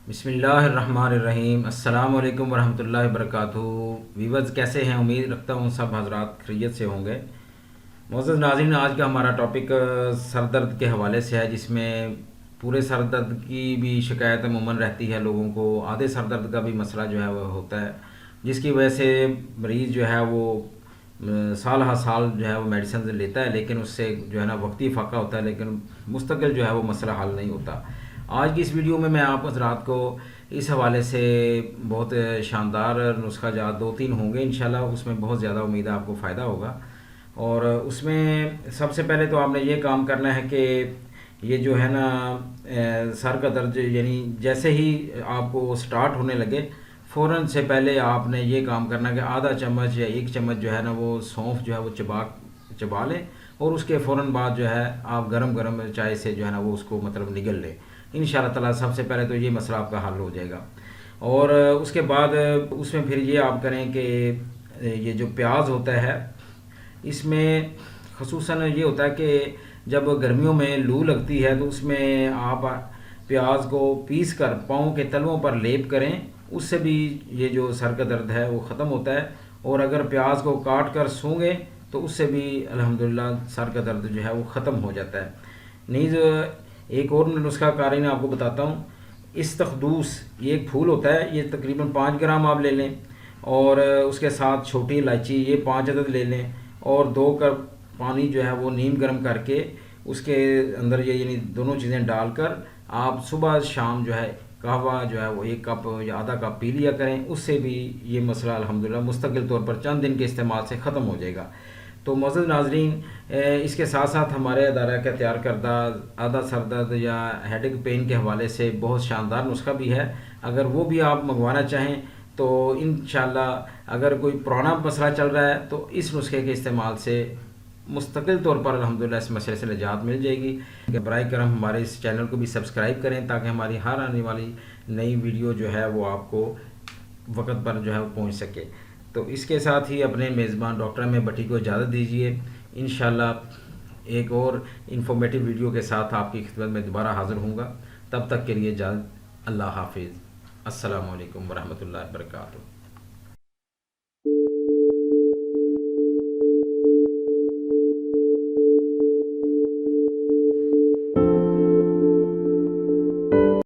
बिस्मिल्लाहिर्रहमानिर्रहीम। अस्सलाम वालेकुम वरहमतुल्लाहि वबरकातुहू। वीवर्स कैसे हैं? उम्मीद रखता हूँ सब हजरात खैरियत से होंगे। मोअज़्ज़ज़ नाज़रीन, आज का हमारा टॉपिक सर दर्द के हवाले से है, जिसमें पूरे सर दर्द की भी शिकायत अमूमन रहती है लोगों को। आधे सर दर्द का भी मसला जो है वो होता है, जिसकी वजह से मरीज़ जो है वो साल हर साल जो है वो मेडिसिन लेता है, लेकिन उससे जो है ना वक्ती फ़ाका होता है, लेकिन मुस्तकिल जो है वो मसला हल नहीं होता। आज की इस वीडियो में मैं आप हज़रात को इस हवाले से बहुत शानदार नुस्खा जात दो तीन होंगे इंशाल्लाह, उसमें बहुत ज़्यादा उम्मीद है आपको फ़ायदा होगा। और उसमें सबसे पहले तो आपने ये काम करना है कि ये जो है ना सर का दर्द यानी जैसे ही आपको स्टार्ट होने लगे, फ़ौरन से पहले आपने ये काम करना कि आधा चम्मच या एक चम्मच जो है ना वो सौंफ जो है वो चबा लें, और उसके फ़ौरन बाद जो है आप गरम गरम चाय से जो है ना वो उसको मतलब निगल लें। इंशाल्लाह ताला सबसे पहले तो ये मसला आपका हल हो जाएगा। और उसके बाद उसमें फिर ये आप करें कि ये जो प्याज होता है, इसमें ख़ुसूसन ये होता है कि जब गर्मियों में लू लगती है तो उसमें आप प्याज को पीस कर पाँव के तलवों पर लेप करें, उससे भी ये जो सर का दर्द है वो ख़त्म होता है। और अगर प्याज को काट कर सूंघें तो उससे भी अल्हम्दुलिल्लाह सर का दर्द जो है वो ख़त्म हो जाता है। नीज़ एक और नुस्खा कारी ने आपको बताता हूँ। इस्तखदूस ये एक फूल होता है, ये तकरीबन 5 ग्राम आप ले लें, और उसके साथ छोटी इलायची ये 5 अदद ले लें, और 2 कप पानी जो है वो नीम गर्म करके उसके अंदर ये यानी दोनों चीज़ें डालकर आप सुबह शाम जो है कहवा जो है वो 1 कप या आधा कप पी लिया करें। उससे भी ये मसला अल्हम्दुलिल्लाह मुस्तकिल तौर पर चंद दिन के इस्तेमाल से ख़त्म हो जाएगा। तो मोअज़्ज़ज़ नाज़रीन, इसके साथ साथ हमारे अदारा का तैयार करदा आधा सर दर्द या हेडेक पेन के हवाले से बहुत शानदार नुस्खा भी है। अगर वो भी आप मंगवाना चाहें तो इंशाल्लाह, अगर कोई पुराना मसला चल रहा है तो इस नुस्खे के इस्तेमाल से मुस्तकिल तौर पर अल्हम्दुलिल्लाह इस मसले से निजात मिल जाएगी। कि बराए करम हमारे इस चैनल को भी सब्सक्राइब करें, ताकि हमारी हर आने वाली नई वीडियो जो है वो आपको वक्त पर जो है वो पहुँच सके। तो इसके साथ ही अपने मेज़बान डॉक्टर में भट्टी को इजाज़त दीजिए। इंशाल्लाह एक और इन्फॉर्मेटिव वीडियो के साथ आपकी खिदमत में दोबारा हाज़िर हूँगा। तब तक के लिए इजाज़त। अल्लाह हाफिज़। अस्सलामु अलैकुम वरहमतुल्लाहि वबरकातुहू।